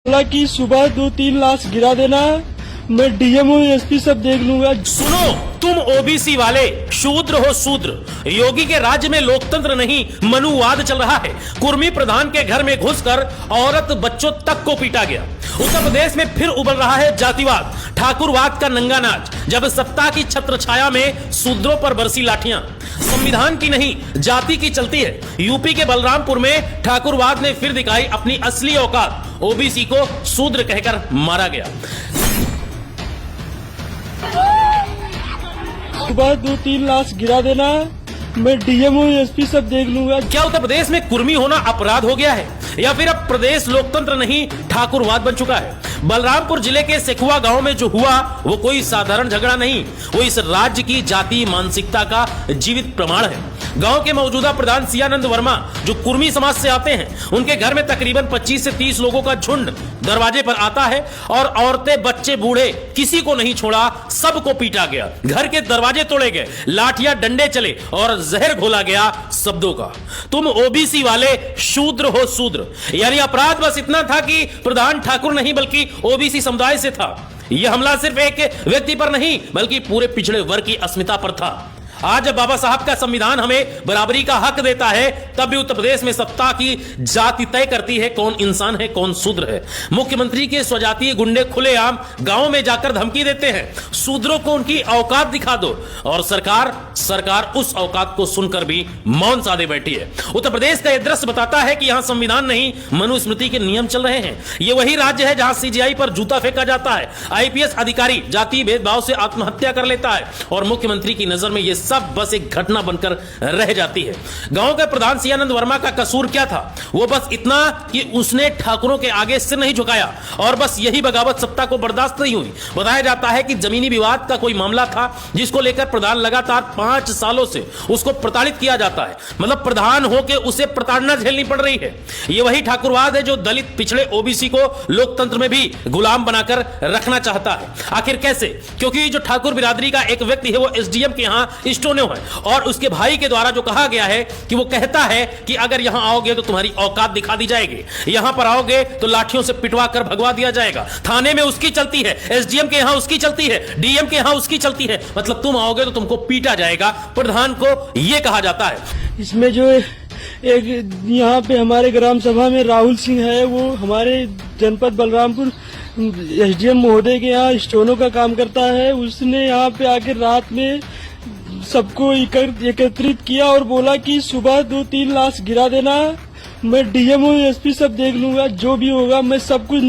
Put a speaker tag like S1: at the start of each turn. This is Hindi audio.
S1: बोला कि सुबह 2-3 लाश गिरा देना, मैं डीएम और एसपी सब देख लूंगा।
S2: सुनो, तुम ओबीसी वाले शूद्र हो शूद्र। योगी के राज्य में लोकतंत्र नहीं मनुवाद चल रहा है। कुर्मी प्रधान के घर में घुसकर औरत बच्चों तक को पीटा गया। उत्तर प्रदेश में फिर उभर रहा है जातिवाद, ठाकुरवाद का नंगा नाच। जब सत्ता की छत्र छाया में शूद्रों पर बरसी लाठियां संविधान की नहीं जाति की चलती है। यूपी के बलरामपुर में ठाकुरवाद ने फिर दिखाई अपनी असली औकात। ओबीसी को शूद्र कहकर मारा गया।
S1: सुबह 2-3 लाश गिरा देना, मैं डीएम और एसपी सब देख लूंगा।
S2: क्या उत्तर प्रदेश में कुर्मी होना अपराध हो गया है या फिर अब प्रदेश लोकतंत्र नहीं ठाकुरवाद बन चुका है? बलरामपुर जिले के सेखुआ गांव में जो हुआ वो कोई साधारण झगड़ा नहीं, वो इस राज्य की जातीय मानसिकता का जीवित प्रमाण है। गांव के मौजूदा प्रधान सियानंद वर्मा जो कुर्मी समाज से आते हैं, उनके घर में तकरीबन 25 से 30 लोगों का झुंड दरवाजे पर आता है और औरतें बच्चे बूढ़े किसी को नहीं छोड़ा, सबको पीटा गया। घर के दरवाजे तोड़े गए, लाठियां डंडे चले और जहर घोला गया शब्दों का। तुम ओबीसी वाले शूद्र हो शूद्र। यानी अपराध बस इतना था कि प्रधान ठाकुर नहीं बल्कि ओबीसी समुदाय से था। यह हमला सिर्फ एक व्यक्ति पर नहीं बल्कि पूरे पिछड़े वर्ग की अस्मिता पर था। आज जब बाबा साहब का संविधान हमें बराबरी का हक देता है, तब भी उत्तर प्रदेश में सत्ता की जाति तय करती है कौन इंसान है कौन शूद्र है। मुख्यमंत्री के स्वजातीय गुंडे खुलेआम गांव में जाकर धमकी देते हैं, शूद्रों को उनकी औकात दिखा दो, और सरकार उस औकात को सुनकर भी मौन साधे बैठी है। उत्तर प्रदेश का यह दृश्य बताता है कि यहां संविधान नहीं मनुस्मृति के नियम चल रहे हैं। यह वही राज्य है जहां सीजीआई पर जूता फेंका जाता है, आईपीएस अधिकारी जातीय भेदभाव से आत्महत्या कर लेता है और मुख्यमंत्री की नजर में यह सब बस एक घटना बनकर रह जाती है। गांव के प्रधान सियानंद वर्मा का कसूर क्या था? वो बस इतना कि उसने ठाकुरों के आगे सिर नहीं झुकाया और बस यही बगावत सत्ता को बर्दाश्त नहीं हुई। बताया जाता है कि जमीनी विवाद का कोई मामला था जिसको लेकर प्रधान लगातार 5 सालों से उसको प्रताड़ित किया जाता है। मतलब प्रधान होकर उसे प्रताड़ना झेलनी पड़ रही है। ये वही ठाकुरवाद है जो दलित पिछड़े ओबीसी को लोकतंत्र में भी गुलाम बनाकर रखना चाहता है। आखिर कैसे? क्योंकि जो ठाकुर बिरादरी का एक व्यक्ति है वो एसडीएम के यहां स्टोनो है और उसके भाई के द्वारा जो कहा गया है कि वो कहता है कि अगर यहां आओगे तो तुम्हारी औकात दिखा दी जाएगी, यहां पर आओगे तो लाठियों से पिटवा कर भगवा दिया जाएगा। थाने में उसकी चलती है, एसडीएम के यहां उसकी चलती है, डीएम के यहां उसकी चलती है। मतलब तुम आओगे तो तुमको पीटा जाएगा। प्रधान को यह कहा जाता है।
S1: इसमें जो एक यहाँ पे हमारे ग्राम सभा में राहुल सिंह है, वो हमारे जनपद बलरामपुर एसडीएम महोदय के यहाँ स्टोनो का काम करता है। उसने यहाँ पे आकर रात में सबको एकत्रित किया और बोला कि सुबह 2-3 लाश गिरा देना, मैं डीएम और एसपी सब देख लूंगा, जो भी होगा मैं सब कुछ